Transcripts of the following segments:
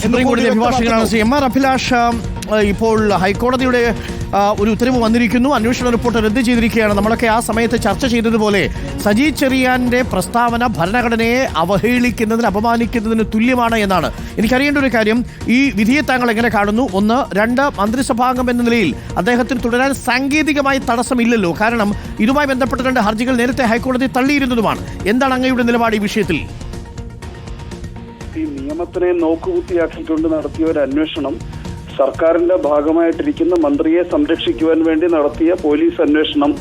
Supreme കോടതി അഭിഭാഷകനാണ് Shri M R Abhilash. ഇപ്പോൾ ഹൈക്കോടതിയുടെ ഒരു ഉത്തരവ് വന്നിരിക്കുന്നു. അന്വേഷണ റിപ്പോർട്ട് റദ്ദ് ചെയ്തിരിക്കുകയാണ്. നമ്മളൊക്കെ ആ സമയത്ത് ചർച്ച ചെയ്തതുപോലെ സജി ചെറിയാന്റെ പ്രസ്താവന ഭരണഘടനയെ അവഹേളിക്കുന്നതിന്, അപമാനിക്കുന്നതിന് തുല്യമാണ് എന്നാണ്. എനിക്കറിയേണ്ട ഒരു കാര്യം, ഈ വിധിയെ താങ്കൾ എങ്ങനെ കാണുന്നു? ഒന്ന്. രണ്ട്, മന്ത്രിസഭാംഗം എന്ന നിലയിൽ അദ്ദേഹത്തിന് തുടരാൻ സാങ്കേതികമായി തടസ്സമില്ലല്ലോ. കാരണം ഇതുമായി ബന്ധപ്പെട്ട 2 ഹർജികൾ നേരത്തെ ഹൈക്കോടതി തള്ളിയിരുന്നതുമാണ്. എന്താണ് അങ്ങയുടെ നിലപാട് ഈ വിഷയത്തിൽ? ഈ നിയമത്തിനെ നോക്കുകുത്തിയാക്കിക്കൊണ്ട് നടത്തിയ ഒരു അന്വേഷണം, സർക്കാരിന്റെ ഭാഗമായിട്ടിരിക്കുന്ന മന്ത്രിയെ സംരക്ഷിക്കുവാൻ വേണ്ടി നടത്തിയ പോലീസ് അന്വേഷണം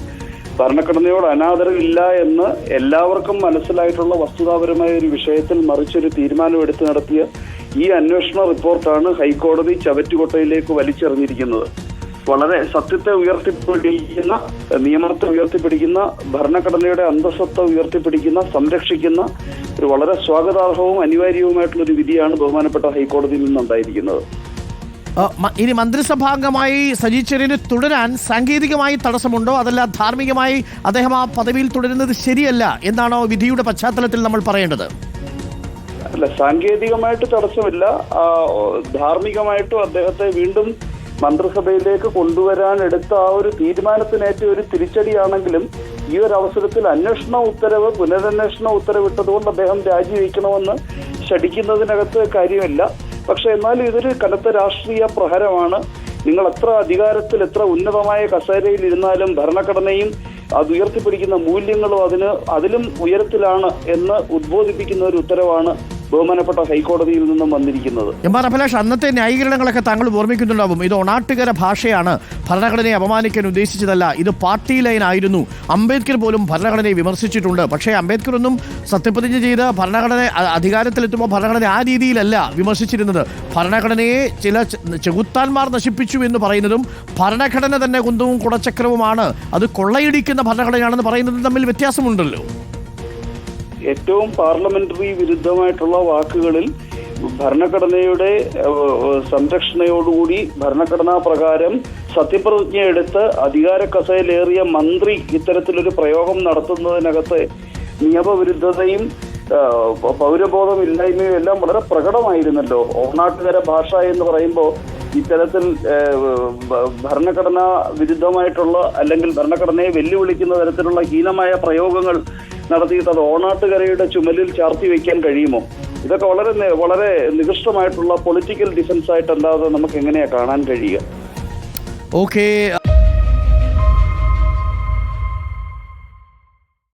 ഭരണഘടനയോട് അനാദരവില്ല എന്ന് എല്ലാവർക്കും മനസ്സിലായിട്ടുള്ള വസ്തുതാപരമായ ഒരു വിഷയത്തിൽ മറിച്ചൊരു തീരുമാനമെടുത്ത് നടത്തിയ ഈ അന്വേഷണ റിപ്പോർട്ടാണ് ഹൈക്കോടതി ചവറ്റുകൊട്ടയിലേക്ക് വലിച്ചെറിഞ്ഞിരിക്കുന്നത്. വളരെ സത്യത്തെ ഉയർത്തിപ്പിടിക്കുന്ന, നിയമത്തെ ഉയർത്തിപ്പിടിക്കുന്ന, ഭരണഘടനയുടെ അന്തസ്സത്തെ ഉയർത്തിപ്പിടിക്കുന്ന, സംരക്ഷിക്കുന്ന ഒരു വളരെ സ്വാഗതാർഹവും അനിവാര്യവുമായിട്ടുള്ള ഒരു വിധിയാണ് ബഹുമാനപ്പെട്ട ഹൈക്കോടതിയിൽ നിന്നുണ്ടായിരിക്കുന്നത്. ഇനി മന്ത്രിസഭാംഗമായി സജി ചെറിയന് തുടരാൻ സാങ്കേതികമായി തടസ്സമുണ്ടോ, അതല്ല ധാർമ്മികമായി അദ്ദേഹം ആ പദവിയിൽ തുടരുന്നത് ശരിയല്ല എന്നാണോ വിധിയുടെ പശ്ചാത്തലത്തിൽ നമ്മൾ പറയേണ്ടത്? അല്ല, സാങ്കേതികമായിട്ട് തടസ്സമില്ല. ധാർമ്മികമായിട്ടും അദ്ദേഹത്തെ വീണ്ടും മന്ത്രിസഭയിലേക്ക് കൊണ്ടുവരാൻ എടുത്ത ആ ഒരു തീരുമാനത്തിനേറ്റ ഒരു തിരിച്ചടിയാണെങ്കിലും ഈ ഒരു അവസരത്തിൽ പുനരന്വേഷണ ഉത്തരവിട്ടതുകൊണ്ട് അദ്ദേഹം രാജിവെക്കണമെന്ന് ശഠിക്കുന്നതിനകത്ത് കാര്യമില്ല. പക്ഷെ എന്നാലും ഇതൊരു കനത്ത രാഷ്ട്രീയ പ്രഹരമാണ്. നിങ്ങൾ എത്ര അധികാരത്തിൽ, എത്ര ഉന്നതമായ കസേരയിൽ ഇരുന്നാലും ഭരണഘടനയും അത് ഉയർത്തിപ്പിടിക്കുന്ന മൂല്യങ്ങളും അതിലും ഉയരത്തിലാണ് എന്ന് ഉദ്ബോധിപ്പിക്കുന്ന ഒരു ഉത്തരവാണ് ബഹുമാനപ്പെട്ട ഹൈക്കോടതിയിൽ നിന്നും വന്നിരിക്കുന്നത്. എം ആർ അഭിലാഷ്, അന്നത്തെ ന്യായീകരണങ്ങളൊക്കെ താങ്കൾ ഓർമ്മിക്കുന്നുണ്ടാവും. ഇത് ഒണാട്ടുകര ഭാഷയാണ്, ഭരണഘടനയെ അപമാനിക്കാൻ ഉദ്ദേശിച്ചതല്ല, ഇത് പാർട്ടി ലൈൻ ആയിരുന്നു. അംബേദ്കർ പോലും ഭരണഘടനയെ വിമർശിച്ചിട്ടുണ്ട്. പക്ഷേ അംബേദ്കർ ഒന്നും സത്യപ്രതിജ്ഞ ചെയ്ത് ഭരണഘടന അധികാരത്തിലെത്തുമ്പോൾ ഭരണഘടന ആ രീതിയിലല്ല വിമർശിച്ചിരുന്നത്. ഭരണഘടനയെ ചില ചെകുത്താന്മാർ നശിപ്പിച്ചു എന്ന് പറയുന്നതും ഭരണഘടന തന്നെ കുന്തവും കുടച്ചക്രവുമാണ്, അത് കൊള്ളയടിക്കുന്ന ഭരണഘടനയാണെന്ന് പറയുന്നതും തമ്മിൽ വ്യത്യാസമുണ്ടല്ലോ. ഏറ്റവും പാർലമെന്ററി വിരുദ്ധമായിട്ടുള്ള വാക്കുകളിൽ ഭരണഘടനയുടെ സംരക്ഷണയോടുകൂടി ഭരണഘടനാ പ്രകാരം സത്യപ്രതിജ്ഞ എടുത്ത് അധികാര കസേരയിലേറിയ മന്ത്രി ഇത്തരത്തിലൊരു പ്രയോഗം നടത്തുന്നതിനകത്ത് നിയമവിരുദ്ധതയും പൗരബോധമില്ലായ്മയും എല്ലാം വളരെ പ്രകടമായിരുന്നല്ലോ. ഓണാട്ടുകര ഭാഷ എന്ന് പറയുമ്പോൾ ഇത്തരത്തിൽ ഭരണഘടനാ വിരുദ്ധമായിട്ടുള്ള അല്ലെങ്കിൽ ഭരണഘടനയെ വെല്ലുവിളിക്കുന്ന തരത്തിലുള്ള ഹീനമായ പ്രയോഗങ്ങൾ നടത്തിയിട്ട് അത് ഓണാട്ടുകരയുടെ ചുമലിൽ ചാർത്തി വയ്ക്കാൻ കഴിയുമോ? ഇതൊക്കെ വളരെ നികൃഷ്ടമായിട്ടുള്ള പൊളിറ്റിക്കൽ ഡിഫൻസ് ആയിട്ടല്ലാതെ നമുക്ക് എങ്ങനെയാ കാണാൻ കഴിയുക? ഓക്കെ.